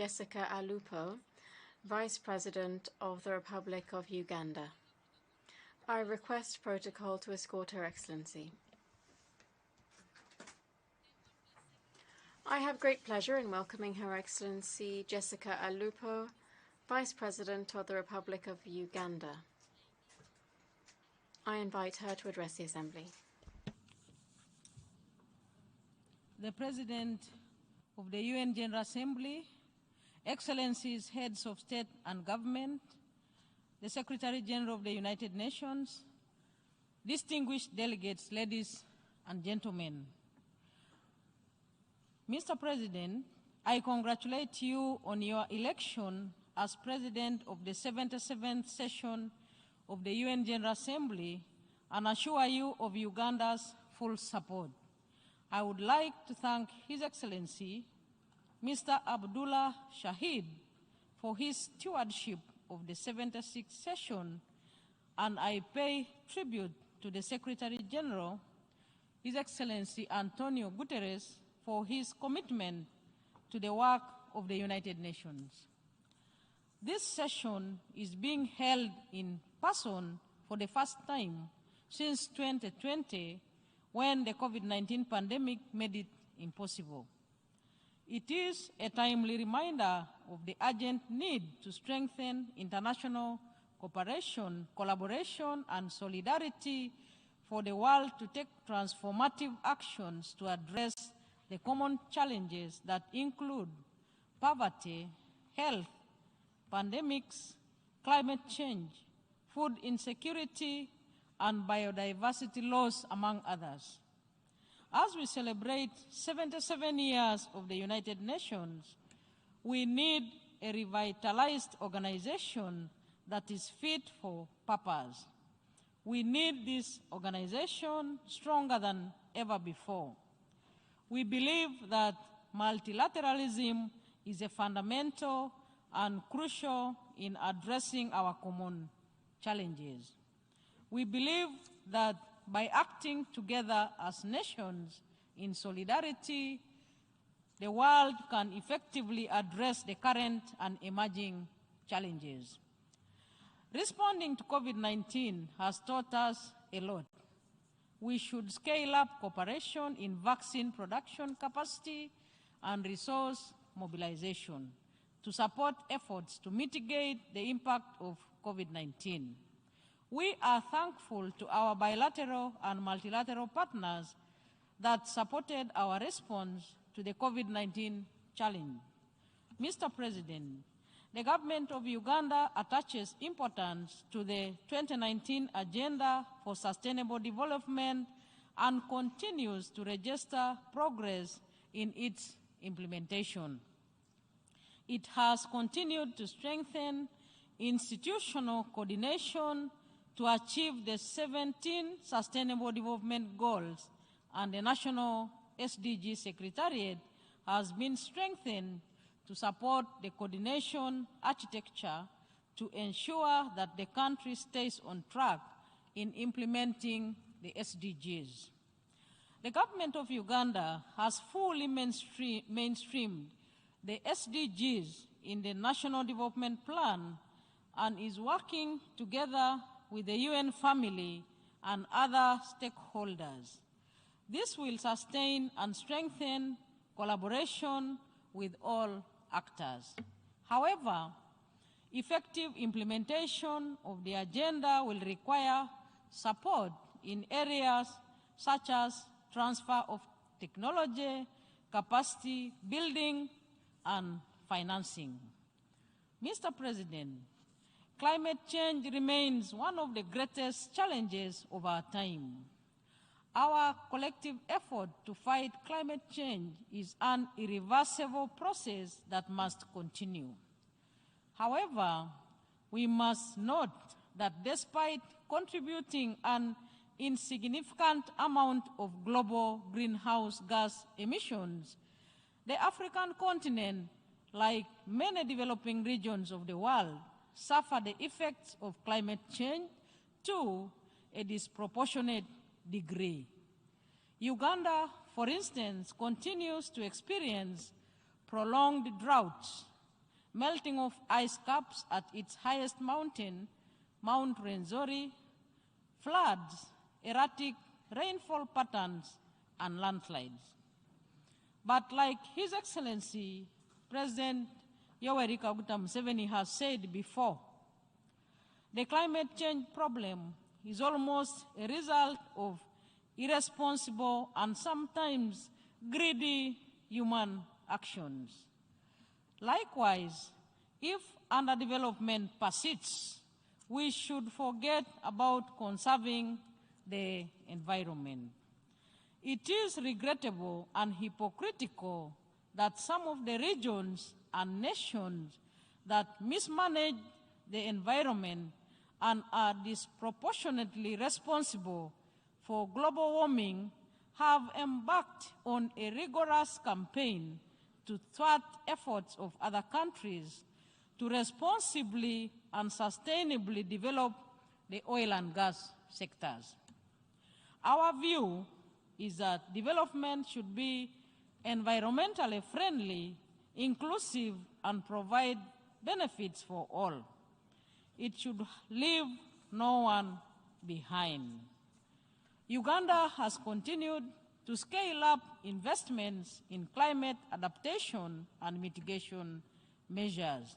Jessica Alupo, Vice President of the Republic of Uganda. I request protocol to escort Her Excellency. I have great pleasure in welcoming Her Excellency Jessica Alupo, Vice President of the Republic of Uganda. I invite her to address the Assembly. The President of the UN General Assembly, Excellencies, Heads of State and Government, the Secretary General of the United Nations, distinguished delegates, ladies and gentlemen. Mr. President, I congratulate you on your election as President of the 77th session of the UN General Assembly and assure you of Uganda's full support. I would like to thank His Excellency, Mr. Abdullah Shahid, for his stewardship of the 76th session, and I pay tribute to the Secretary General, His Excellency Antonio Guterres, for his commitment to the work of the United Nations. This session is being held in person for the first time since 2020, when the COVID-19 pandemic made it impossible. It is a timely reminder of the urgent need to strengthen international cooperation, collaboration, and solidarity for the world to take transformative actions to address the common challenges that include poverty, health, pandemics, climate change, food insecurity, and biodiversity loss, among others. As we celebrate 77 years of the United Nations, we need a revitalized organization that is fit for purpose. We need this organization stronger than ever before. We believe that multilateralism is a fundamental and crucial in addressing our common challenges. We believe that by acting together as nations in solidarity, the world can effectively address the current and emerging challenges. Responding to COVID-19 has taught us a lot. We should scale up cooperation in vaccine production capacity and resource mobilization to support efforts to mitigate the impact of COVID-19. We are thankful to our bilateral and multilateral partners that supported our response to the COVID-19 challenge. Mr. President, the government of Uganda attaches importance to the 2019 Agenda for Sustainable Development and continues to register progress in its implementation. It has continued to strengthen institutional coordination to achieve the 17 Sustainable Development Goals, and the National SDG Secretariat has been strengthened to support the coordination architecture to ensure that the country stays on track in implementing the SDGs. The government of Uganda has fully mainstreamed the SDGs in the National Development Plan and is working together with the UN family and other stakeholders. This will sustain and strengthen collaboration with all actors. However, effective implementation of the agenda will require support in areas such as transfer of technology, capacity building, and financing. Mr. President, climate change remains one of the greatest challenges of our time. Our collective effort to fight climate change is an irreversible process that must continue. However, we must note that despite contributing an insignificant amount of global greenhouse gas emissions, the African continent, like many developing regions of the world, suffer the effects of climate change to a disproportionate degree. Uganda, for instance, continues to experience prolonged droughts, melting of ice caps at its highest mountain, Mount Rwenzori, floods, erratic rainfall patterns, and landslides. But like His Excellency, President Yoweri Kaguta Museveni has said before, the climate change problem is almost a result of irresponsible and sometimes greedy human actions. Likewise, if underdevelopment persists, we should forget about conserving the environment. It is regrettable and hypocritical that some of the regions and nations that mismanage the environment and are disproportionately responsible for global warming have embarked on a rigorous campaign to thwart efforts of other countries to responsibly and sustainably develop the oil and gas sectors. Our view is that development should be environmentally friendly, inclusive, and provide benefits for all. It should leave no one behind. Uganda has continued to scale up investments in climate adaptation and mitigation measures.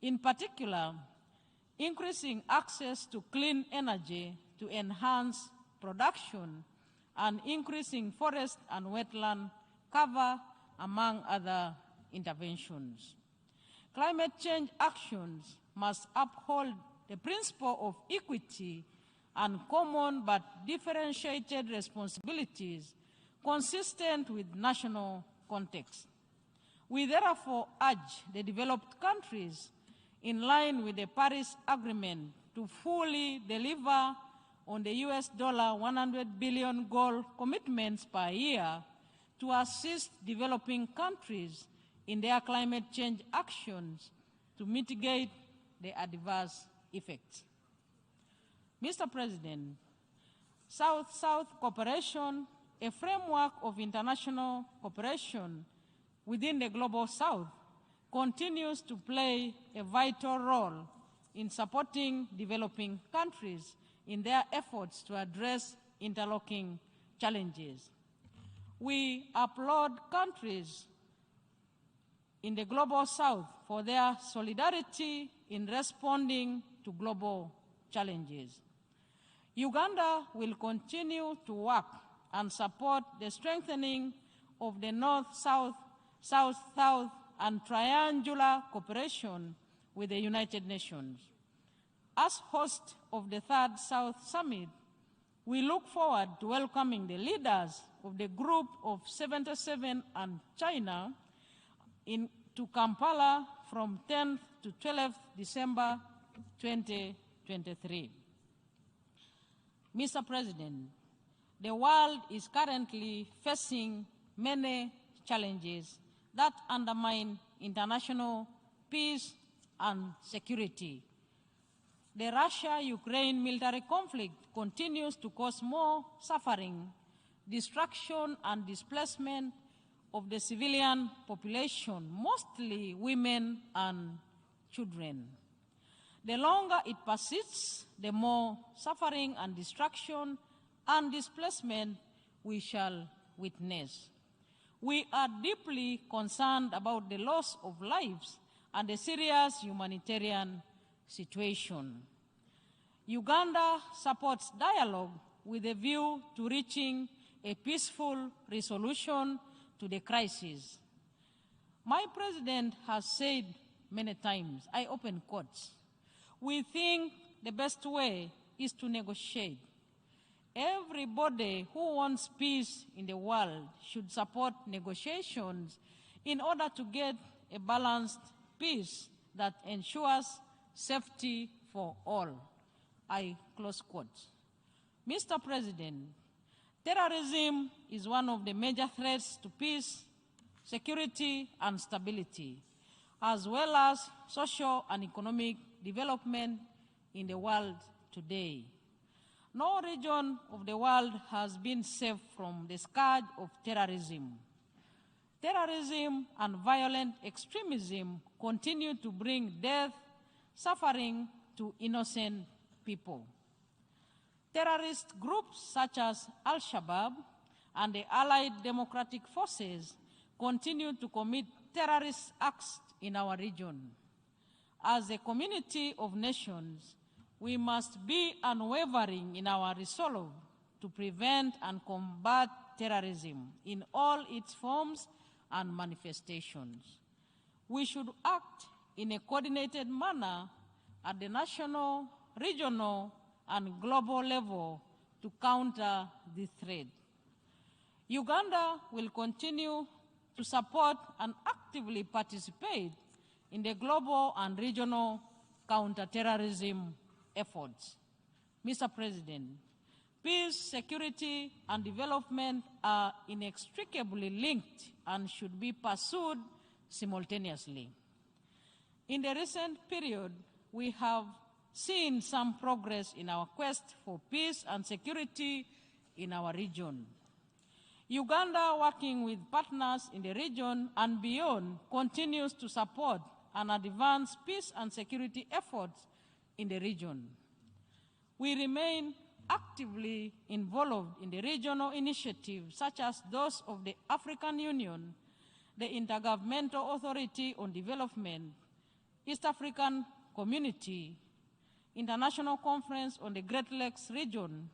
In particular, increasing access to clean energy to enhance production and increasing forest and wetland cover, among other interventions. Climate change actions must uphold the principle of equity and common but differentiated responsibilities consistent with national context. We therefore urge the developed countries, in line with the Paris Agreement, to fully deliver on the $100 billion goal commitments per year to assist developing countries in their climate change actions to mitigate the adverse effects. Mr. President, South-South cooperation, a framework of international cooperation within the Global South, continues to play a vital role in supporting developing countries in their efforts to address interlocking challenges. We applaud countries in the Global South for their solidarity in responding to global challenges. Uganda will continue to work and support the strengthening of the North-South, South-South, and triangular cooperation with the United Nations. As host of the Third South Summit, we look forward to welcoming the leaders of the Group of 77 and China to Kampala from 10th to 12th December 2023. Mr. President, the world is currently facing many challenges that undermine international peace and security. The Russia-Ukraine military conflict continues to cause more suffering, destruction, and displacement of the civilian population, mostly women and children. The longer it persists, the more suffering and destruction and displacement we shall witness. We are deeply concerned about the loss of lives and the serious humanitarian situation. Uganda supports dialogue with a view to reaching a peaceful resolution to the crisis. My president has said many times, I open quotes, we think the best way is to negotiate. Everybody who wants peace in the world should support negotiations in order to get a balanced peace that ensures safety for all. I close quote. Mr. President, terrorism is one of the major threats to peace, security, and stability, as well as social and economic development in the world today. No region of the world has been safe from the scourge of terrorism. Terrorism and violent extremism continue to bring death, suffering to innocent people. Terrorist groups such as Al-Shabaab and the allied democratic forces continue to commit terrorist acts in our region. As a community of nations, we must be unwavering in our resolve to prevent and combat terrorism in all its forms and manifestations. We should act in a coordinated manner at the national, regional, and global level to counter this threat. Uganda will continue to support and actively participate in the global and regional counterterrorism efforts. Mr. President, peace, security, and development are inextricably linked and should be pursued simultaneously. In the recent period, we have seen some progress in our quest for peace and security in our region. Uganda, working with partners in the region and beyond, continues to support and advance peace and security efforts in the region. We remain actively involved in the regional initiatives such as those of the African Union, the Intergovernmental Authority on Development, East African Community, International Conference on the Great Lakes region,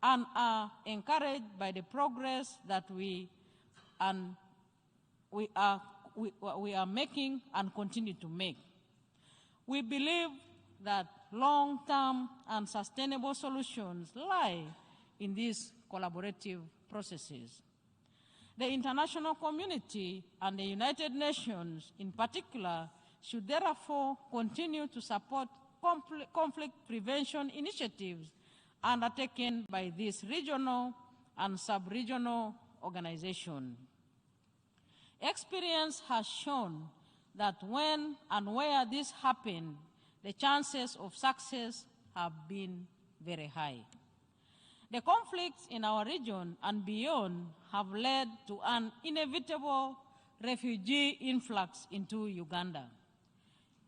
and are encouraged by the progress that we are making and continue to make. We believe that long-term and sustainable solutions lie in these collaborative processes. The international community and the United Nations in particular should therefore continue to support conflict prevention initiatives undertaken by this regional and sub-regional organization. Experience has shown that when and where this happened, the chances of success have been very high. The conflicts in our region and beyond have led to an inevitable refugee influx into Uganda.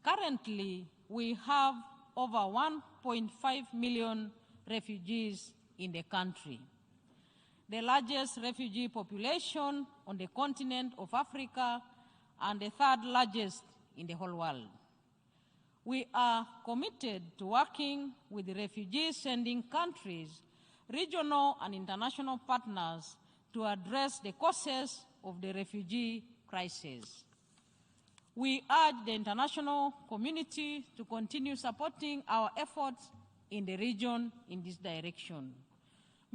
Currently, we have over 1.5 million refugees in the country, the largest refugee population on the continent of Africa and the third largest in the whole world. We are committed to working with the refugee-sending countries, regional and international partners to address the causes of the refugee crisis. We urge the international community to continue supporting our efforts in the region in this direction.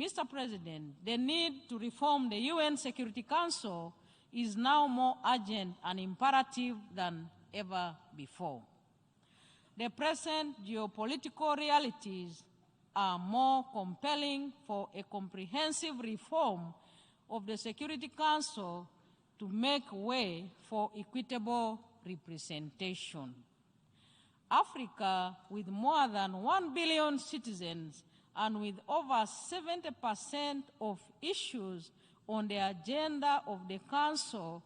Mr. President, the need to reform the UN Security Council is now more urgent and imperative than ever before. The present geopolitical realities are more compelling for a comprehensive reform of the Security Council to make way for equitable representation. Africa, with more than 1 billion citizens and with over 70% of issues on the agenda of the Council,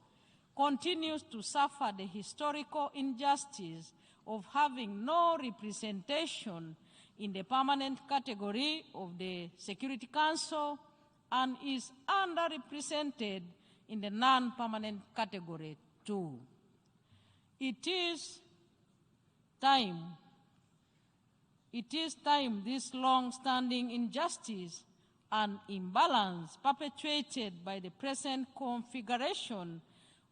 continues to suffer the historical injustice of having no representation in the permanent category of the Security Council and is underrepresented in the non-permanent category too. It is time this long-standing injustice and imbalance perpetuated by the present configuration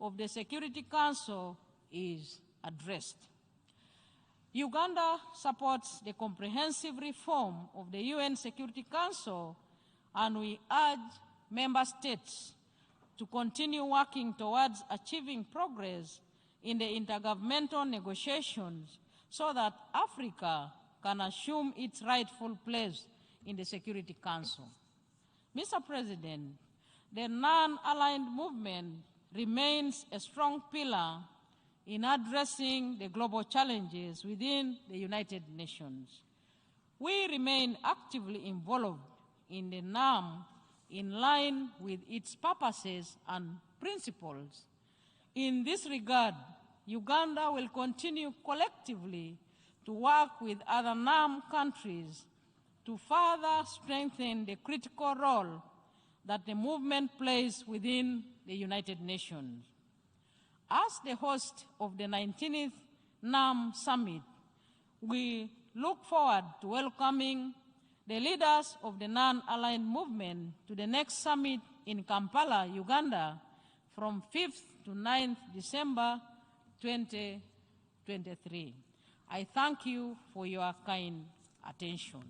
of the Security Council is addressed. Uganda supports the comprehensive reform of the UN Security Council, and we urge member states to continue working towards achieving progress in the intergovernmental negotiations so that Africa can assume its rightful place in the Security Council. Mr. President, the non-aligned movement remains a strong pillar in addressing the global challenges within the United Nations. We remain actively involved in the NAM in line with its purposes and principles, In this regard, Uganda will continue collectively to work with other NAM countries to further strengthen the critical role that the movement plays within the United Nations. As the host of the 19th NAM Summit, we look forward to welcoming the leaders of the non-aligned movement to the next summit in Kampala, Uganda, from 5th to 9th December 2023. I thank you for your kind attention.